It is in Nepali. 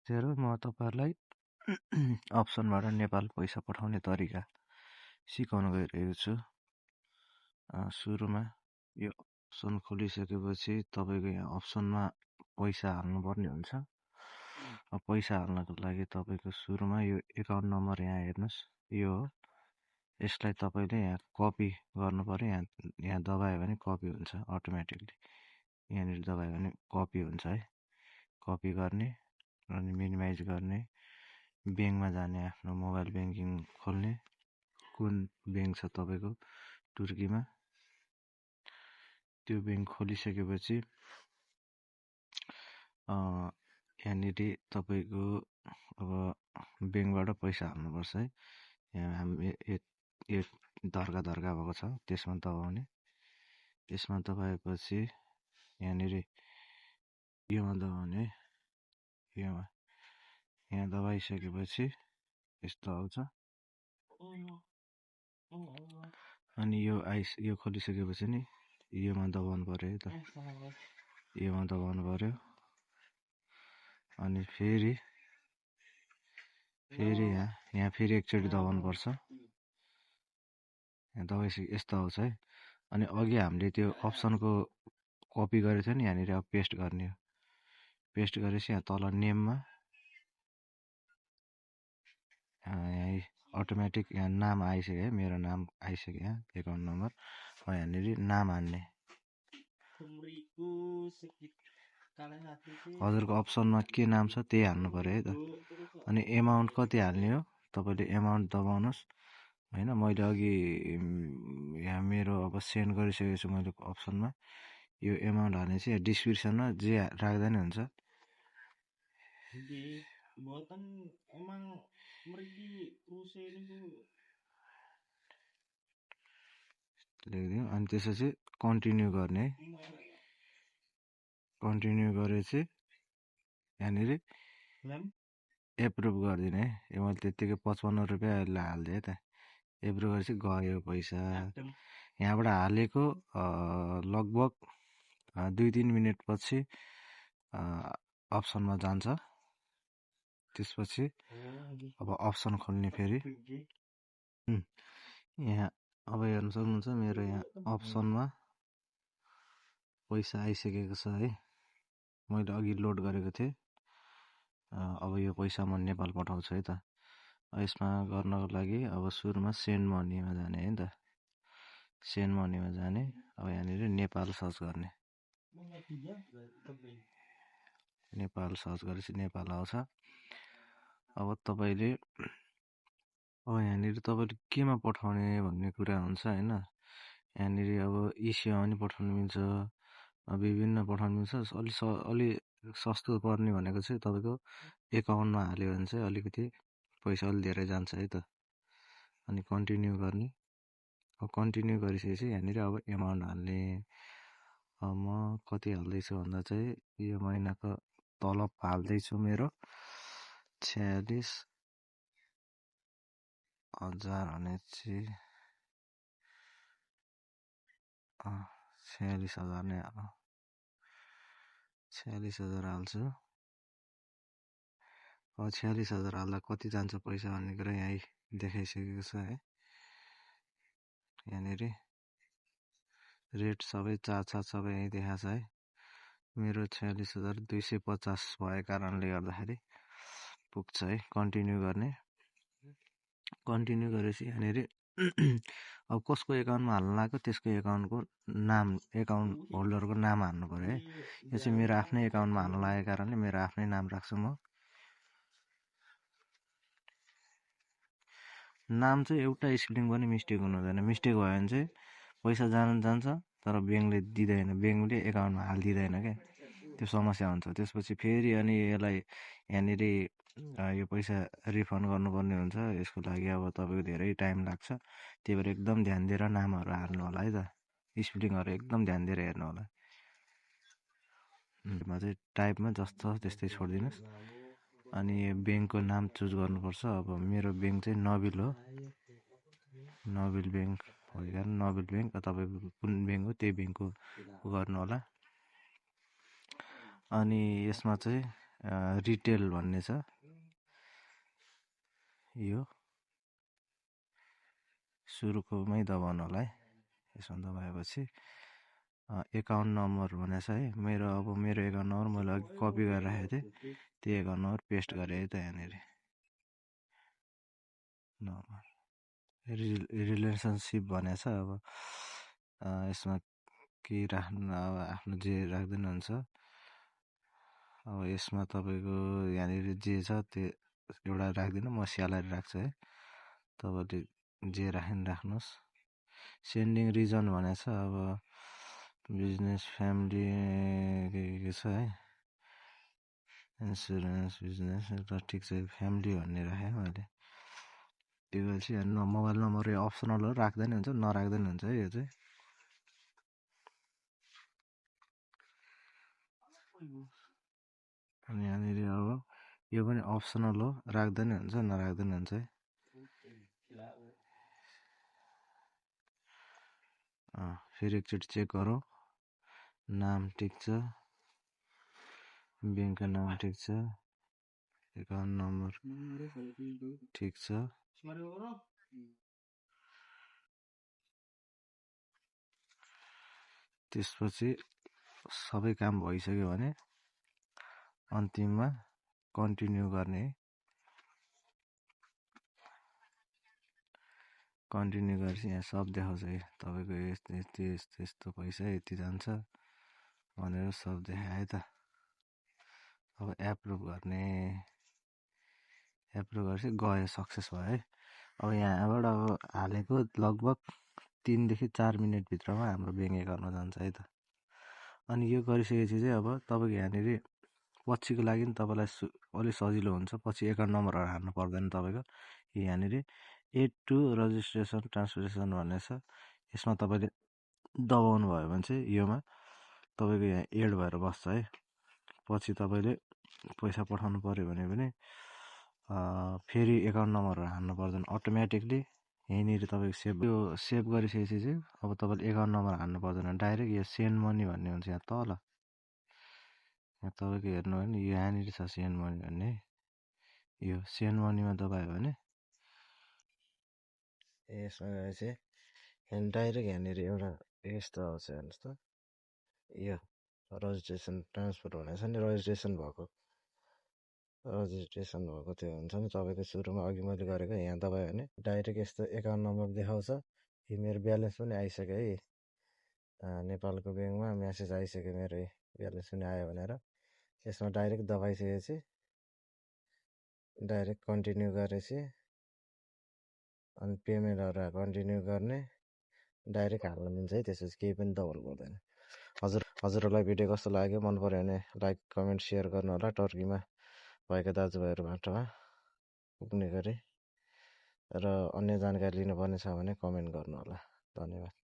म तपाईँहरूलाई अप्सनबाट नेपाल पैसा पठाउने तरिका सिकाउन गइरहेको छु। सुरुमा यो अप्सन खोलिसकेपछि तपाईँको यहाँ अप्सनमा पैसा हाल्नुपर्ने हुन्छ। पैसा हाल्नको लागि तपाईँको सुरुमा यो एकाउन्ट नम्बर यहाँ हेर्नुहोस्, यो हो। यसलाई तपाईँले यहाँ कपी गर्नु पर्यो। यहाँ दबायो भने कपी हुन्छ अटोमेटिकली। यहाँनिर दबायो भने कपी हुन्छ है। कपी गर्ने अनि मिनिमाइज गर्ने, ब्याङ्कमा जाने, आफ्नो मोबाइल ब्याङ्किङ खोल्ने, कुन ब्याङ्क छ तपाईँको तुर्कीमा त्यो ब्याङ्क खोलिसकेपछि यहाँनिर तपाईँको अब ब्याङ्कबाट पैसा हाल्नुपर्छ है। यहाँ हामी यो धर्का भएको छ, त्यसमा दबाउने। त्यसमा दबाएपछि यहाँनिर योमा दबाउने, योमा यहाँ दबाइसकेपछि यस्तो आउँछ। अनि यो खोलिसकेपछि नि योमा दबाउनु पर्यो है त, योमा दबाउनु पर्यो। अनि फेरि यहाँ फेरि एकचोटि दबाउनु पर्छ। यहाँ दबाइसके यस्तो आउँछ है। अनि अघि हामीले त्यो अप्सनको कपी गरेको थियो नि, यहाँनिर अब पेस्ट गर्ने हो। पेस्ट गरेपछि यहाँ तल नेममा यहाँ अटोमेटिक यहाँ नाम आइसक्यो है, मेरो नाम आइसक्यो यहाँ, एकाउन्ट नम्बर। यहाँनिर नाम हान्ने। हजुरको अप्सनमा के नाम छ त्यही हाल्नु पऱ्यो है त। अनि एमाउन्ट कति हाल्ने हो तपाईँले एमाउन्ट दबाउनुहोस् होइन। मैले अघि यहाँ मेरो अब सेन्ड गरिसकेको छु मैले अप्सनमा। यो एमाउन्ट हाल्ने चाहिँ डिस्क्रिप्सनमा जे राख्दा नि हुन्छ। लेखिदिउँ। अनि त्यसपछि कन्टिन्यू गर्ने है। कन्टिन्यू गरेपछि यहाँनिर एप्रुभ गरिदिने है। यो मैले त्यत्तिकै 55 रुपियाँ अहिले हालिदिएँ है त। एप्रुभ गरेपछि गयो पैसा। यहाँबाट हालेको लगभग 2-3 मिनटपछि अप्सनमा जान्छ। त्यसपछि अब अप्सन खोल्ने फेरि यहाँ अब हेर्नु सक्नुहुन्छ मेरो यहाँ अप्सनमा पैसा आइसकेको छ है। मैले अघि लोड गरेको थिएँ। अब यो पैसा म नेपाल पठाउँछु है त। यसमा गर्नको लागि अब सुरुमा सेन्ड मनीमा जाने है नि त। सेन्ड मनीमा जाने। अब यहाँनिर नेपाल सर्च गर्ने। नेपाल सर्च गरेपछि नेपाल आउँछ। अब तपाईँले यहाँनिर तपाईँले केमा पठाउने भन्ने कुरा हुन्छ होइन। यहाँनिर अब ई-सेवा पनि पठाउनु मिल्छ, विभिन्न पठाउनु मिल्छ। अलि सस्तो पर्ने भनेको चाहिँ तपाईँको एकाउन्टमा हाल्यो भने चाहिँ अलिकति पैसा अलि धेरै जान्छ है त। अनि कन्टिन्यू गर्ने। अब कन्टिन्यू गरिसकेपछि यहाँनिर अब एमाउन्ट हाल्ने। अब म कति हाल्दैछु भन्दा चाहिँ यो महिनाको तलब हाल्दैछु मेरो 46,000 भने चाहिँ 46,000 नै हाल। 46,000 हाल्छु। अब 46,000 हाल्दा कति जान्छ पैसा भन्ने कुरा यहीँ देखाइसकेको छ है। यहाँनिर रेट सबै चार्ज सबै यहीँ देखाएको छ है। मेरो 46,250 भएको कारणले गर्दाखेरि पुग्छ है। कन्टिन्यू गर्ने। कन्टिन्यू गरेपछि यहाँनिर अब कसको एकाउन्टमा हाल्नु लाग्यो त्यसको एकाउन्टको नाम, एकाउन्ट होल्डरको नाम हाल्नु पऱ्यो है। यो चाहिँ मेरो आफ्नै एकाउन्टमा हाल्नु लागेको कारणले मेरो आफ्नै नाम राख्छु म। नाम चाहिँ एउटा स्पेलिङ पनि मिस्टेक हुनु हुँदैन। मिस्टेक भयो भने चाहिँ पैसा जान्छ तर ब्याङ्कले दिँदैन, ब्याङ्कले एकाउन्टमा हालिदिँदैन क्या, त्यो समस्या हुन्छ। त्यसपछि फेरि अनि यसलाई यहाँनिर यो पैसा रिफन्ड गर्नुपर्ने हुन्छ। यसको लागि अब तपाईँको धेरै टाइम लाग्छ। त्यही भएर एकदम ध्यान दिएर नामहरू हाल्नु होला है त। स्पेलिङहरू एकदम ध्यान दिएर हेर्नु होला। चाहिँ टाइपमा जस्तो त्यस्तै छोडिदिनुहोस्। अनि ब्याङ्कको नाम चुज गर्नुपर्छ। अब मेरो ब्याङ्क चाहिँ नबिल हो, नबिल ब्याङ्क भएको कारण नबिल ब्याङ्क। तपाईँको कुन ब्याङ्क हो त्यही ब्याङ्कको गर्नु होला। अनि यसमा चाहिँ रिटेल भन्ने छ यो सुरुकोमै दबाउनु होला है। यसमा दबाएपछि एकाउन्ट नम्बर भनेको छ है। मेरो एकाउन्ट नम्बर मैले अघि कपी गरेर राखेको थिएँ, त्यो एकाउन्ट नम्बर पेस्ट गरेँ है त यहाँनिर। नम्बर रिलेसनसिप भनेको छ। अब यसमा के राख्नु, अब आफ्नो जे राख्दैन हुन्छ। अब यसमा तपाईँको यहाँनिर जे छ त्यो एउटा राख्दिनँ, म स्यालेरी राख्छु है। तपाईँले जे राख्यो नि राख्नुहोस्। सेन्डिङ रिजन भनेको छ। अब बिजनेस फ्यामिली के छ है, इन्सुरेन्स बिजनेस त ठिक छ। फ्यामिली भन्ने राखेँ मैले। त्यो चाहिँ मोबाइल नम्बर यो अप्सनल हो, राख्दा नि हुन्छ नराख्दा नि हुन्छ है। यो चाहिँ अनि यहाँनिर अब यो पनि अप्सनल हो, राख्दा नि हुन्छ नराख्दा नि हुन्छ है। फेरि एकचोटि चेक गरौँ। नाम ठिक छ, ब्याङ्कको नाम ठिक छ, एकाउन्ट नम्बर ठिक छ। त्यसपछि सबै काम भइसक्यो भने अन्तिममा कन्टिन्यू गर्ने है। कन्टिन्यू गरेपछि यहाँ सब देखाउँछ कि तपाईँको यस्तो पैसा यति जान्छ भनेर सब देखायो है त। अब एप्रुभ गर्ने, एप्रुभ गरेपछि गयो, सक्सेस भयो है। अब यहाँबाट अब हालेको लगभग 3 देखि 4 मिनटभित्रमा हाम्रो ब्याङ्क एकाउन्टमा जान्छ है त। अनि यो गरिसकेपछि चाहिँ अब तपाईँको यहाँनिर पछिको लागि नि तपाईँलाई अलिक सजिलो हुन्छ। पछि एकाउन्ट नम्बरहरू हाल्नु पर्दैन तपाईँको। यहाँनिर एड टु रजिस्ट्रेसन ट्रान्सफरेसन भन्ने छ। यसमा तपाईँले दबाउनु भयो भने चाहिँ योमा तपाईँको यहाँ एड भएर बस्छ है। पछि तपाईँले पैसा पठाउनु पऱ्यो भने पनि फेरि एकाउन्ट नम्बरहरू हाल्नु पर्दैन, अटोमेटिकली यहीँनिर तपाईँको सेभ गरिसकेपछि चाहिँ अब तपाईँले एकाउन्ट नम्बर हाल्नु पर्दैन, डाइरेक्ट यो सेन्ड मनी भन्ने हुन्छ यहाँ तल। यहाँ तपाईँको हेर्नु भने यहाँनिर छ सेन्ड मनी भन्ने। यो सेन्ड मनीमा दबायो भने यसमा गएर चाहिँ यहाँ डाइरेक्ट यहाँनिर एउटा यस्तो आउँछ हेर्नुहोस् त। यो रजिस्ट्रेसन ट्रान्सफर भनेको छ नि, रजिस्ट्रेसन भएको त्यो हुन्छ नि तपाईँको सुरुमा अघि मैले गरेको। यहाँ दबायो भने डाइरेक्ट यस्तो एकाउन्ट नम्बर देखाउँछ। यो मेरो ब्यालेन्स पनि आइसक्यो है। नेपालको ब्याङ्कमा म्यासेज आइसक्यो मेरो ब्यालेन्स पनि आयो भनेर। यसमा डाइरेक्ट दबाइसकेपछि डाइरेक्ट कन्टिन्यू गरेपछि अनि पेमेन्टहरू कन्टिन्यू गर्ने, डाइरेक्ट हाल्न मिल्छ है। त्यसपछि केही पनि दबाउनु पर्दैन। हजुरहरूलाई भिडियो कस्तो लाग्यो, मन पऱ्यो भने लाइक कमेन्ट सेयर गर्नु होला। टर्कीमा भएका दाजुभाइहरूबाटमा पुग्ने गरी र अन्य जानकारी लिनुपर्ने छ भने कमेन्ट गर्नु होला। धन्यवाद।